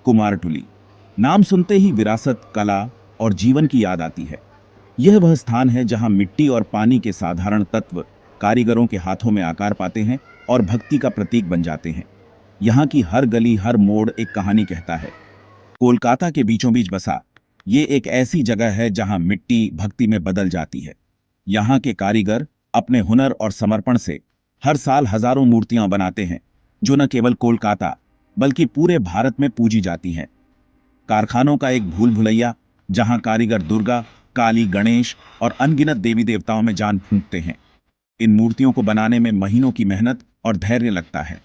कुमारटुली। नाम सुनते ही विरासत, कला और जीवन की याद आती है। यह वह स्थान है जहां मिट्टी और पानी के साधारण तत्व कारीगरों के हाथों में आकार पाते हैं और भक्ति का प्रतीक बन जाते हैं। यहाँ की हर गली, हर मोड़ एक कहानी कहता है। कोलकाता के बीचों बीच बसा ये एक ऐसी जगह है जहां मिट्टी भक्ति में बदल जाती है। यहाँ के कारीगर अपने हुनर और समर्पण से हर साल हजारों मूर्तियां बनाते हैं, जो न केवल कोलकाता बल्कि पूरे भारत में पूजी जाती हैं। कारखानों का एक भूल भुलैया जहां कारीगर दुर्गा, काली, गणेश और अनगिनत देवी देवताओं में जान फूंकते हैं। इन मूर्तियों को बनाने में महीनों की मेहनत और धैर्य लगता है।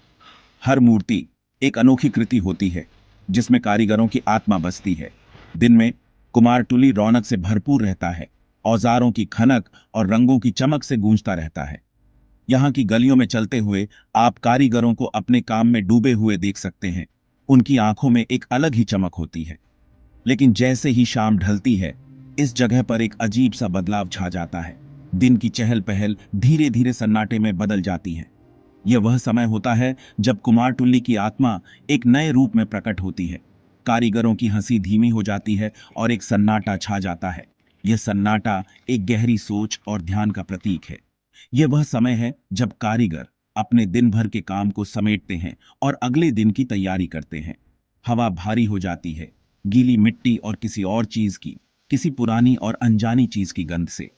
हर मूर्ति एक अनोखी कृति होती है जिसमें कारीगरों की आत्मा बसती है। दिन में कुमारटुली रौनक से भरपूर रहता है। औजारों की खनक और रंगों की चमक से गूंजता रहता है। यहाँ की गलियों में चलते हुए आप कारीगरों को अपने काम में डूबे हुए देख सकते हैं। उनकी आंखों में एक अलग ही चमक होती है। लेकिन जैसे ही शाम ढलती है, इस जगह पर एक अजीब सा बदलाव छा जाता है। दिन की चहल पहल धीरे धीरे सन्नाटे में बदल जाती है। यह वह समय होता है जब कुमारटुल्ली की आत्मा एक नए रूप में प्रकट होती है। कारीगरों की हंसी धीमी हो जाती है और एक सन्नाटा छा जाता है। यह सन्नाटा एक गहरी सोच और ध्यान का प्रतीक है। यह वह समय है जब कारीगर अपने दिन भर के काम को समेटते हैं और अगले दिन की तैयारी करते हैं। हवा भारी हो जाती है, गीली मिट्टी और किसी और चीज की, किसी पुरानी और अनजानी चीज की गंध से।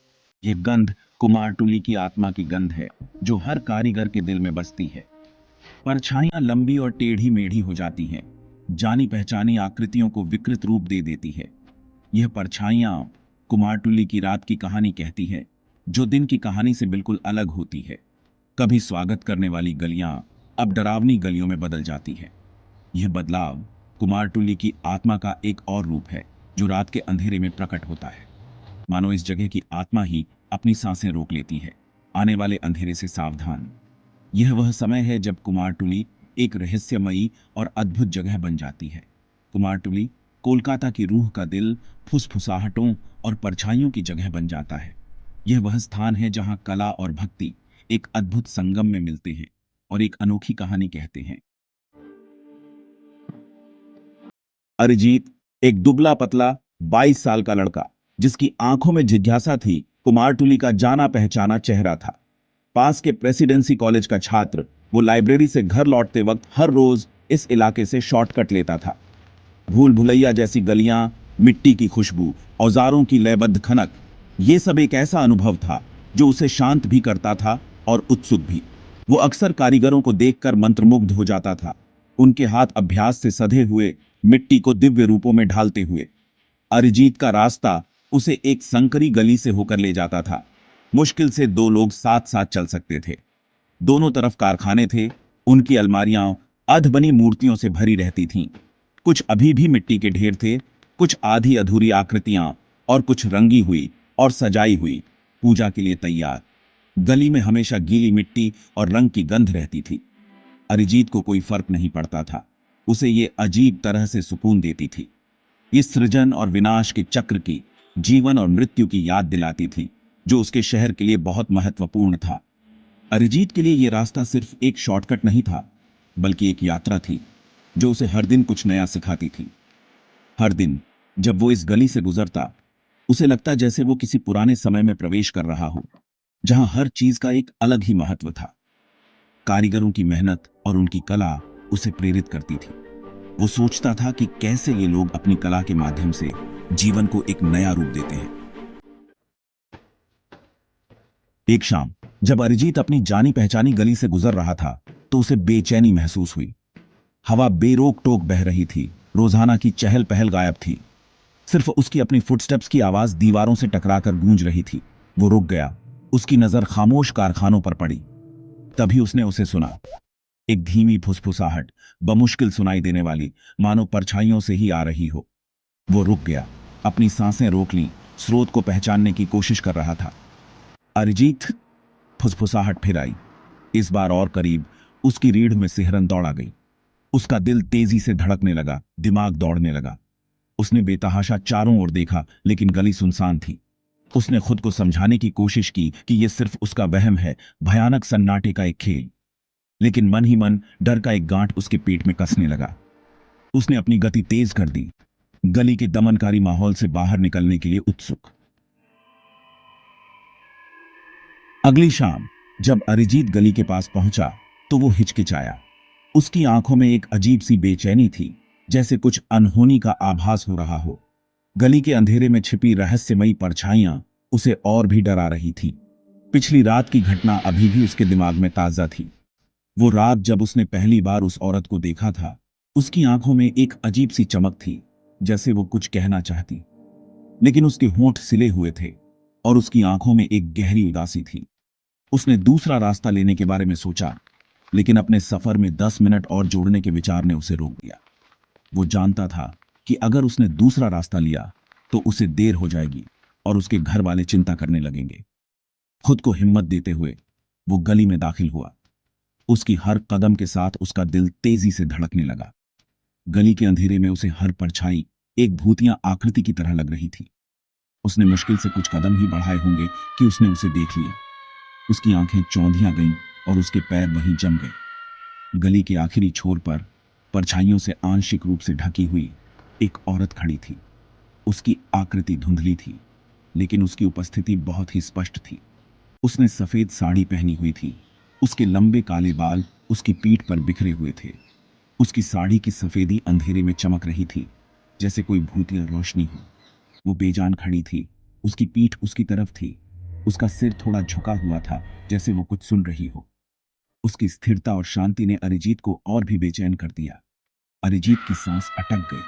यह गंध कुमारटुली की आत्मा की गंध है, जो हर कारीगर के दिल में बसती है। परछाइयां लंबी और टेढ़ी मेढ़ी हो जाती हैं, जानी पहचानी आकृतियों को विकृत रूप दे देती है। यह परछाइयां कुमारटुली की रात की कहानी कहती है, जो दिन की कहानी से बिल्कुल अलग होती है। कभी स्वागत करने वाली गलियां अब डरावनी गलियों में बदल जाती है। यह बदलाव कुमारटुली की आत्मा का एक और रूप है, जो रात के अंधेरे में प्रकट होता है। मानो इस जगह की आत्मा ही अपनी सांसें रोक लेती है, आने वाले अंधेरे से सावधान। यह वह समय है जब कुमारटुली एक रहस्यमयी और अद्भुत जगह बन जाती है। कुमारटुली कोलकाता की रूह का दिल, फुसफुसाहटों और परछाइयों की जगह बन जाता है। यह वह स्थान है जहां कला और भक्ति एक अद्भुत संगम में मिलते हैं और एक अनोखी कहानी कहते हैं। अरिजीत, एक दुबला पतला 22 साल का लड़का, जिसकी आंखों में जिज्ञासा थी, कुमारटुली का जाना पहचाना चेहरा था। पास के प्रेसिडेंसी कॉलेज का छात्र, वो लाइब्रेरी से घर लौटते वक्त हर रोज इस इलाके से शॉर्टकट लेता था। भूल भुलैया जैसी गलियां, मिट्टी की खुशबू, औजारों की लयबद्ध खनक, ये सब एक ऐसा अनुभव था जो उसे शांत भी करता था और उत्सुक भी। वो अक्सर कारीगरों को देखकर मंत्रमुग्ध हो जाता था, उनके हाथ अभ्यास से सधे हुए, मिट्टी को दिव्य रूपों में ढालते हुए। अरिजीत का रास्ता उसे एक संकरी गली से होकर ले जाता था। मुश्किल से दो लोग साथ साथ चल सकते थे। दोनों तरफ कारखाने थे, उनकी अलमारियां अधबनी मूर्तियों से भरी रहती थीं। कुछ अभी भी मिट्टी के ढेर थे, कुछ आधी अधूरी आकृतियां और कुछ रंगी हुई और सजाई हुई, पूजा के लिए तैयार। गली में हमेशा गीली मिट्टी और रंग की गंध रहती थी। अरिजीत को कोई फर्क नहीं पड़ता था, उसे ये अजीब तरह से सुकून देती थी। इस सृजन और विनाश के चक्र की, जीवन और मृत्यु की याद दिलाती थी, जो उसके शहर के लिए बहुत महत्वपूर्ण था। अरिजीत के लिए यह रास्ता सिर्फ एक शॉर्टकट नहीं था, बल्कि एक यात्रा थी जो उसे हर दिन कुछ नया सिखाती थी। हर दिन जब वो इस गली से गुजरता, उसे लगता जैसे वो किसी पुराने समय में प्रवेश कर रहा हो, जहां हर चीज का एक अलग ही महत्व था। कारीगरों की मेहनत और उनकी कला उसे प्रेरित करती थी। वो सोचता था कि कैसे ये लोग अपनी कला के माध्यम से जीवन को एक नया रूप देते हैं। एक शाम जब अरिजीत अपनी जानी पहचानी गली से गुजर रहा था, तो उसे बेचैनी महसूस हुई। हवा बेरोक टोक बह रही थी, रोजाना की चहल पहल गायब थी। सिर्फ उसकी अपनी फुटस्टेप्स की आवाज दीवारों से टकराकर गूंज रही थी। वो रुक गया, उसकी नजर खामोश कारखानों पर पड़ी। तभी उसने उसे सुना, एक धीमी फुसफुसाहट, बमुश्किल सुनाई देने वाली, मानो परछाइयों से ही आ रही हो। वो रुक गया, अपनी सांसें रोक लीं, स्रोत को पहचानने की कोशिश कर रहा था। अरिजीत, फुसफुसाहट फिर आई, इस बार और करीब। उसकी रीढ़ में सिहरन दौड़ा गई। उसका दिल तेजी से धड़कने लगा, दिमाग दौड़ने लगा। उसने बेतहाशा चारों ओर देखा, लेकिन गली सुनसान थी। उसने खुद को समझाने की कोशिश की कि यह सिर्फ उसका वहम है, भयानक सन्नाटे का एक खेल। लेकिन मन ही मन डर का एक गांठ उसके पेट में कसने लगा। उसने अपनी गति तेज कर दी, गली के दमनकारी माहौल से बाहर निकलने के लिए उत्सुक। अगली शाम जब अरिजीत गली के पास पहुंचा तो वो हिचकिचाया। उसकी आंखों में एक अजीब सी बेचैनी थी, जैसे कुछ अनहोनी का आभास हो रहा हो। गली के अंधेरे में छिपी रहस्यमयी परछाइयां उसे और भी डरा रही थी। पिछली रात की घटना अभी भी उसके दिमाग में ताजा थी। वो रात जब उसने पहली बार उस औरत को देखा था, उसकी आंखों में एक अजीब सी चमक थी, जैसे वो कुछ कहना चाहती, लेकिन उसके होंठ सिले हुए थे और उसकी आंखों में एक गहरी उदासी थी। उसने दूसरा रास्ता लेने के बारे में सोचा, लेकिन अपने सफर में 10 मिनट और जोड़ने के विचार ने उसे रोक दिया। वो जानता था कि अगर उसने दूसरा रास्ता लिया तो उसे देर हो जाएगी और उसके घर वाले चिंता करने लगेंगे। खुद को हिम्मत देते हुए वो गली में दाखिल हुआ। उसकी हर कदम के साथ उसका दिल तेजी से धड़कने लगा। गली के अंधेरे में उसे हर परछाई एक भूतिया आकृति की तरह लग रही थी। उसने मुश्किल से कुछ कदम ही बढ़ाए होंगे कि उसने उसे देख लिया। उसकी आंखें चौंधिया गईं और उसके पैर वहीं जम गए। गली के आखिरी छोर पर परछाइयों से आंशिक रूप से ढकी हुई एक औरत खड़ी थी। उसकी आकृति धुंधली थी, लेकिन उसकी उपस्थिति बहुत ही स्पष्ट थी। उसने सफेद साड़ी पहनी हुई थी। उसके लंबे काले बाल उसकी पीठ पर बिखरे हुए थे। उसकी साड़ी की सफेदी अंधेरे में चमक रही थी, जैसे कोई भूतिया रोशनी हो। वो बेजान खड़ी थी। उसकी पीठ उसकी तरफ थी। उसका सिर थोड़ा झुका हुआ था, जैसे वो कुछ सुन रही हो। उसकी स्थिरता और शांति ने अरिजीत को और भी बेचैन कर दिया। अरिजीत की सांस अटक गई।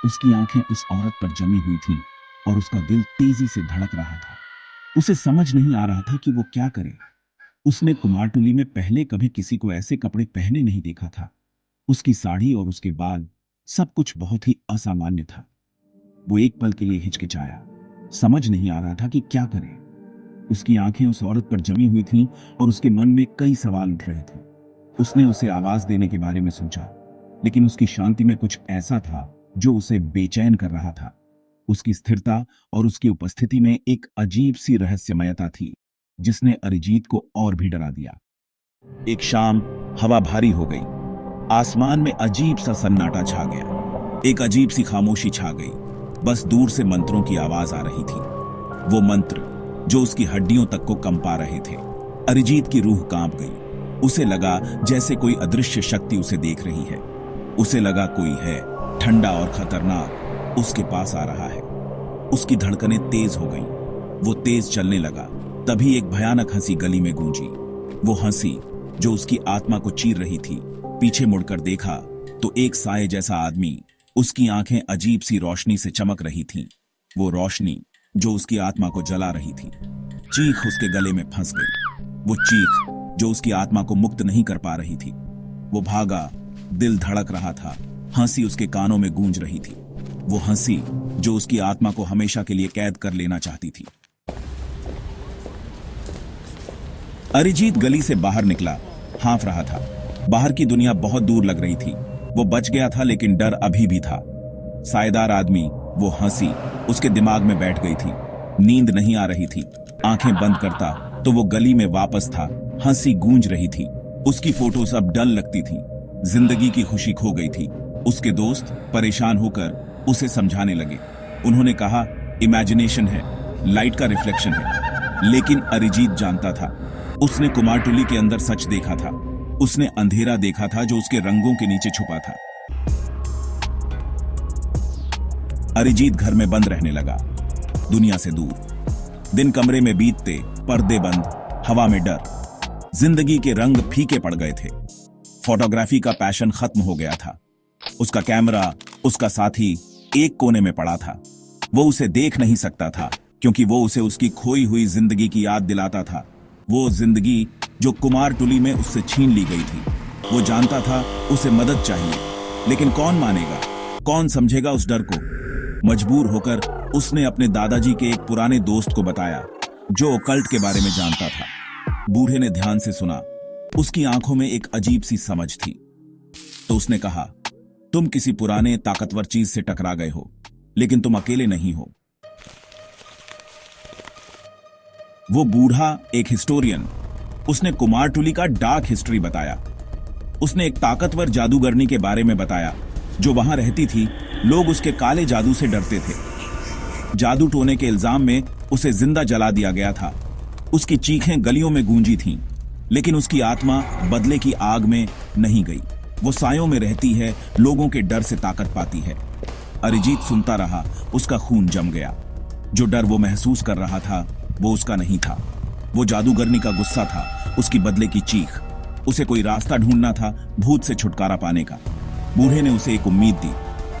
उसकी आंखें उस औरत पर जमी हुई थीं और उसका दिल तेजी से धड़क रहा था। उसे समझ नहीं आ रहा था कि वो क्या करे। उसने कुमारटुली में पहले कभी किसी को ऐसे कपड़े पहने नहीं देखा था। उसकी साड़ी और उसके बाल, सब कुछ बहुत ही असामान्य था। वो एक पल के लिए हिचकिचाया, समझ नहीं आ रहा था कि क्या करे। उसकी आंखें उस औरत पर जमी हुई थीं और उसके मन में कई सवाल उठ रहे थे। उसने उसे आवाज देने के बारे में सोचा, लेकिन उसकी शांति में कुछ ऐसा था जो उसे बेचैन कर रहा था। उसकी स्थिरता और उसकी उपस्थिति में एक अजीब सी रहस्यमयता थी, जिसने अरिजीत को और भी डरा दिया। एक शाम हवा भारी हो गई। आसमान में अजीब सा सन्नाटा छा गया। एक अजीब सी खामोशी छा गई। बस दूर से मंत्रों की आवाज आ रही थी, वो मंत्र जो उसकी हड्डियों तक को कंपा रहे थे। अरिजीत की रूह कांप गई। उसे लगा जैसे कोई अदृश्य शक्ति उसे देख रही है। उसे लगा कोई है, ठंडा और खतरनाक, उसके पास आ रहा है। उसकी धड़कनें तेज हो गईं। वो तेज चलने लगा। तभी एक भयानक हंसी गली में गूंजी। वो हंसी जो उसकी आत्मा को चीर रही थी। पीछे मुड़कर देखा तो एक साए जैसा आदमी, उसकी आंखें अजीब सी रोशनी से चमक रही थीं। वो रोशनी जो उसकी आत्मा को जला रही थी। चीख उसके गले में फंस गई। वो चीख जो उसकी आत्मा को मुक्त नहीं कर पा रही थी। वो भागा, दिल धड़क रहा था। हंसी उसके कानों में गूंज रही थी। वो हंसी जो उसकी आत्मा को हमेशा के लिए कैद कर लेना चाहती थी। अरिजीत गली से बाहर निकला, हांफ रहा था। बाहर की दुनिया बहुत दूर लग रही थी। वो बच गया था, लेकिन डर अभी भी था। सायेदार आदमी, वो हंसी उसके दिमाग में बैठ गई थी। नींद नहीं आ रही थी। आंखें बंद करता तो वो गली में वापस था। हंसी गूंज रही थी। उसकी फोटोज अब डल लगती थी। जिंदगी की खुशी खो गई थी। उसके दोस्त परेशान होकर उसे समझाने लगे। उन्होंने कहा, इमेजिनेशन है, लाइट का रिफ्लेक्शन है। लेकिन अरिजीत जानता था, उसने कुमारटुली के अंदर सच देखा था। उसने अंधेरा देखा था जो उसके रंगों के नीचे छुपा था। अरिजीत घर में बंद रहने लगा, दुनिया से दूर। दिन कमरे में बीतते, पर्दे बंद, हवा में डर। जिंदगी के रंग फीके पड़ गए थे। फोटोग्राफी का पैशन खत्म हो गया था। उसका कैमरा, उसका साथी एक कोने में पड़ा था। वो उसे देख नहीं सकता था, क्योंकि वो उसे उसकी खोई हुई जिंदगी की याद दिलाता था। वो जिंदगी जो कुमारटुली में उससे छीन ली गई थी। वो जानता था उसे मदद चाहिए, लेकिन कौन मानेगा, कौन समझेगा उस डर को। मजबूर होकर उसने अपने दादाजी के एक पुराने दोस्त को बताया, जो ओकल्ट के बारे में जानता था। बूढ़े ने ध्यान से सुना। उसकी आंखों में एक अजीब सी समझ थी। तो उसने कहा, तुम किसी पुराने ताकतवर चीज से टकरा गए हो, लेकिन तुम अकेले नहीं हो। वो बूढ़ा एक हिस्टोरियन, उसने कुमारटुली का डार्क हिस्ट्री बताया। उसने एक ताकतवर जादूगरनी के बारे में बताया, जो वहां रहती थी, लोग उसके काले जादू से डरते थे। जादू टोने के इल्जाम में उसे जिंदा जला दिया गया था। उसकी चीखें गलियों में गूंजी थीं, लेकिन उसकी आत्मा बदले की आग में नहीं गई। वो सायों में रहती है, लोगों के डर से ताकत पाती है। अरिजीत सुनता रहा, उसका खून जम गया। जो डर वो महसूस कर रहा था, वो उसका नहीं था। वो जादूगरनी का गुस्सा था, उसकी बदले की चीख। उसे कोई रास्ता ढूंढना था भूत से छुटकारा पाने का। बूढ़े ने उसे एक उम्मीद दी।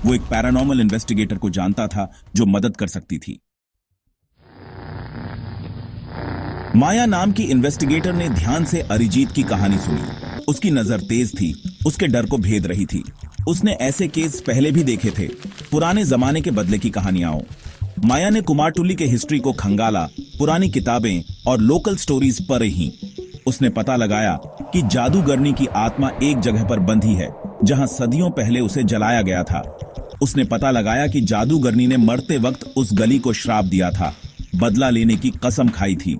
वो एक पैरानॉर्मल इन्वेस्टिगेटर को जानता था जो मदद कर सकती थी। माया नाम की इन्वेस्टिगेटर ने ध्यान से अरिजीत की कहानी सुनी। उसकी नजर तेज थी, उसके डर को भेद रही थी। उसने ऐसे केस पहले भी देखे थे, पुराने जमाने के बदले की कहानियां। माया ने कुमारटुली के हिस्ट्री को खंगाला, पुरानी किताबें और लोकल स्टोरीज पर ही। उसने पता लगाया कि जादूगरनी की आत्मा एक जगह पर बंधी है जहां सदियों पहले उसे जलाया गया था। उसने पता लगाया कि जादूगरनी ने मरते वक्त उस गली को श्राप दिया था, बदला लेने की कसम खाई थी।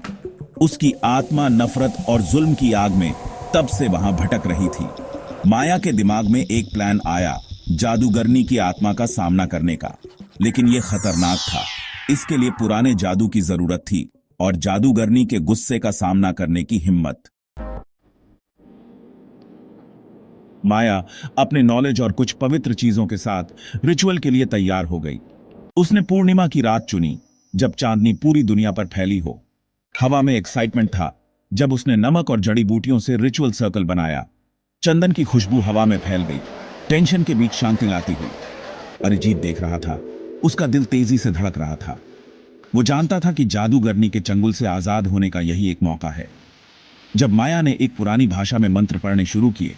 उसकी आत्मा नफरत और जुल्म की आग में तब से वहां भटक रही थी। माया के दिमाग में एक प्लान आया, जादूगरनी की आत्मा का सामना करने का। लेकिन यह खतरनाक था। इसके लिए पुराने जादू की जरूरत थी और जादूगरनी के गुस्से का सामना करने की हिम्मत। माया अपने नॉलेज और कुछ पवित्र चीजों के साथ रिचुअल के लिए तैयार हो गई। उसने पूर्णिमा की रात चुनी, जब चांदनी पूरी दुनिया पर फैली हो। हवा में एक्साइटमेंट था जब उसने नमक और जड़ी बूटियों से रिचुअल सर्कल बनाया। चंदन की खुशबू हवा में फैल गई, टेंशन के बीच शांति लाती हुई। अरिजीत देख रहा था, उसका दिल तेजी से धड़क रहा था। वो जानता था कि जादूगरनी के चंगुल से आजाद होने का यही एक मौका है। जब माया ने एक पुरानी भाषा में मंत्र पढ़ने शुरू किए,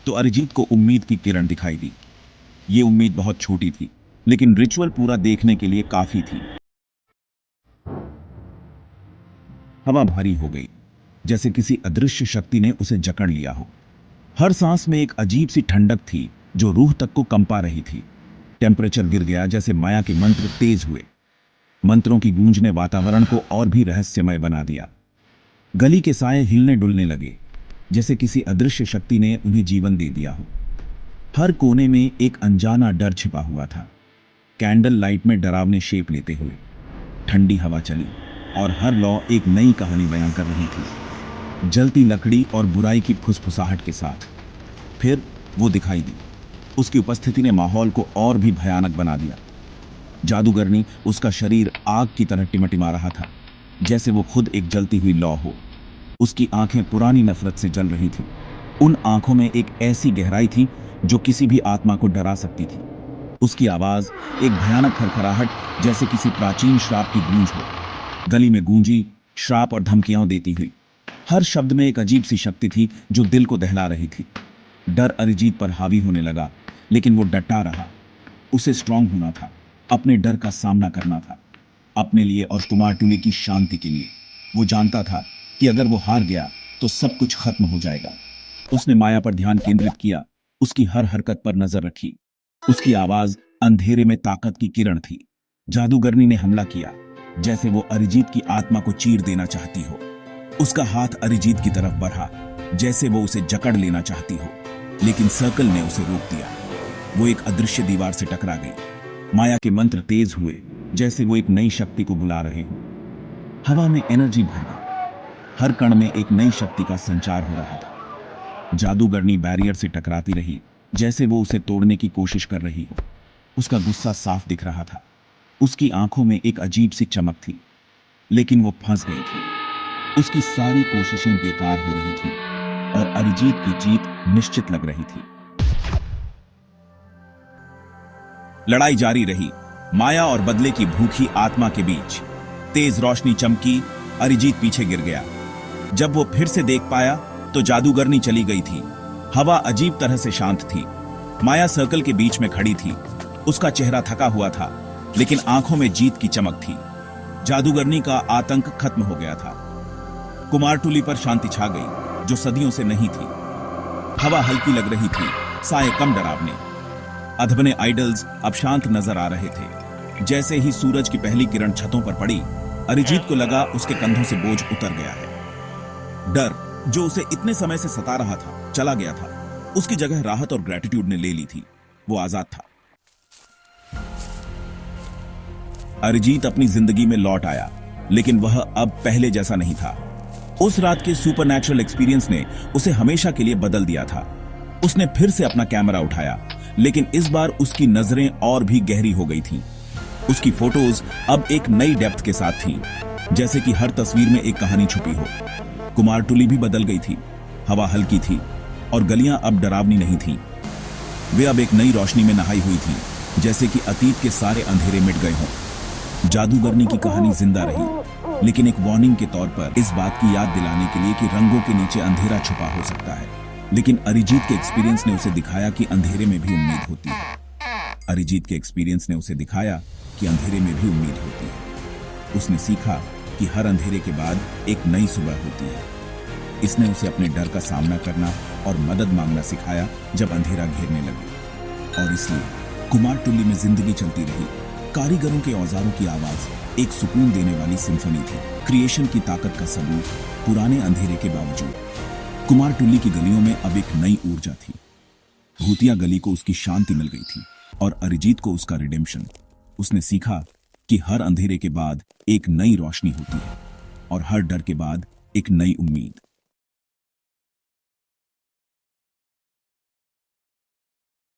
तो अरिजीत को उम्मीद की किरण दिखाई दी। ये उम्मीद बहुत छोटी थी, लेकिन रिचुअल पूरा देखने के लिए काफी थी। हवा भारी हो गई, जैसे किसी अदृश्य शक्ति ने उसे जकड़ लिया हो। हर सांस में एक अजीब सी ठंडक थी जो रूह तक को कंपा रही थी। टेम्परेचर गिर गया जैसे माया के मंत्र तेज हुए। मंत्रों की गूंज ने वातावरण को और भी रहस्यमय बना दिया। गली के साए हिलने डुलने लगे, जैसे किसी अदृश्य शक्ति ने उन्हें जीवन दे दिया हो। हर कोने में एक अनजाना डर छिपा हुआ था। कैंडल लाइट में डरावने शेप लेते हुए ठंडी हवा चली और हर लौ एक नई कहानी बयां कर रही थी, जलती लकड़ी और बुराई की फुसफुसाहट के साथ। फिर वो दिखाई दी। उसकी उपस्थिति ने माहौल को और भी भयानक बना दिया। जादूगरनी, उसका शरीर आग की तरह टिमटिमा रहा था, जैसे वो खुद एक जलती हुई लौ हो। उसकी आंखें पुरानी नफरत से जल रही थीं। उन आंखों में एक ऐसी गहराई थी जो किसी भी आत्मा को डरा सकती थी। उसकी आवाज एक भयानक खड़खड़ाहट, जैसे किसी प्राचीन श्राप की गूंज हो। गली में गूंजी, श्राप और धमकियां देती हुई। हर शब्द में एक अजीब सी शक्ति थी जो दिल को दहला रही थी। डर अरिजीत पर हावी होने लगा, लेकिन वो डटा रहा। उसे स्ट्रांग होना था, अपने डर का सामना करना था, अपने लिए और कुमारटुली की शांति के लिए। वो जानता था कि अगर वो हार गया तो सब कुछ खत्म हो जाएगा। उसने माया पर ध्यान केंद्रित किया, उसकी हर हरकत पर नजर रखी। उसकी आवाज अंधेरे में ताकत की किरण थी। जादूगरनी ने हमला किया, जैसे वो अरिजीत की आत्मा को चीर देना चाहती हो। उसका हाथ अरिजीत की तरफ बढ़ा, जैसे वो उसे जकड़ लेना चाहती हो, लेकिन सर्कल ने उसे रोक दिया। वो एक अदृश्य दीवार से टकरा गई। माया के मंत्र तेज हुए, जैसे वो एक नई शक्ति को बुला रहे हो। हवा में एनर्जी भर गई, हर कण में एक नई शक्ति का संचार हो रहा था। जादूगरनी बैरियर से टकराती रही, जैसे वो उसे तोड़ने की कोशिश कर रही हो। उसका गुस्सा साफ दिख रहा था। उसकी आंखों में एक अजीब सी चमक थी, लेकिन वो फंस गई थी। उसकी सारी कोशिशें बेकार हो रही थी और अरिजीत की जीत निश्चित लग रही थी। लड़ाई जारी रही, माया और बदले की भूखी आत्मा के बीच। तेज रोशनी चमकी, अरिजीत पीछे गिर गया। जब वो फिर से देख पाया तो जादूगरनी चली गई थी। हवा अजीब तरह से शांत थी। माया सर्कल के बीच में खड़ी थी। उसका चेहरा थका हुआ था, लेकिन आंखों में जीत की चमक थी। जादूगरनी का आतंक खत्म हो गया था। कुमारटुली पर शांति छा गई, जो सदियों से नहीं थी। हवा हल्की लग रही थी, साए कम डरावने। अधबने आइडल्स अब शांत नजर आ रहे थे। जैसे ही सूरज की पहली किरण छतों पर पड़ी, अरिजीत को लगा उसके कंधों से बोझ उतर गया है। डर, जो उसे इतने समय से सता रहा था, चला गया था। उसकी जगह राहत और ग्रेटिट्यूड ने ले ली थी। वो आजाद था। अरिजीत अपनी जिंदगी में लौट आया, लेकिन वह अब पहले जैसा नहीं था। उस रात के सुपरनैचुरल एक्सपीरियंस ने उसे हमेशा के लिए बदल दिया था। उसने फिर से अपना कैमरा उठाया, लेकिन इस बार उसकी नजरें और भी गहरी हो गई थीं। उसकी फोटोज अब एक नई डेप्थ के साथ थीं, जैसे कि हर तस्वीर में एक कहानी छुपी हो। कुमारटुली भी बदल गई थी। हवा हल्की थी और गलियां अब डरावनी नहीं थीं। वे अब एक नई रोशनी में नहाई हुई थीं, जैसे कि अतीत के सारे अंधेरे मिट गए हों। जादूगरनी की कहानी जिंदा रही, लेकिन एक वार्निंग के तौर पर, इस बात की याद दिलाने के लिए कि रंगों के नीचे अंधेरा छुपा हो सकता है। लेकिन अरिजीत के एक्सपीरियंस ने उसे दिखाया कि अंधेरे में भी उम्मीद होती है। अरिजीत के एक्सपीरियंस ने उसे दिखाया कि अंधेरे में भी उम्मीद होती है। उसने सीखा कि हर अंधेरे के बाद एक नई सुबह होती है। इसने उसे अपने डर का सामना करना और मदद मांगना सिखाया जब अंधेरा घेरने लगे। और इसलिए कुमारटुली में जिंदगी चलती रही। कारीगरों के औजारों की आवाज एक सुकून देने वाली सिम्फनी थी, क्रिएशन की ताकत का सबूत पुराने अंधेरे के बावजूद। कुमारटुली की गलियों में अब एक नई ऊर्जा थी। भूतिया गली को उसकी शांति मिल गई थी और अरिजीत को उसका रिडेम्पशन। उसने सीखा कि हर अंधेरे के बाद एक नई रोशनी होती है और हर डर के बाद एक नई उम्मीद।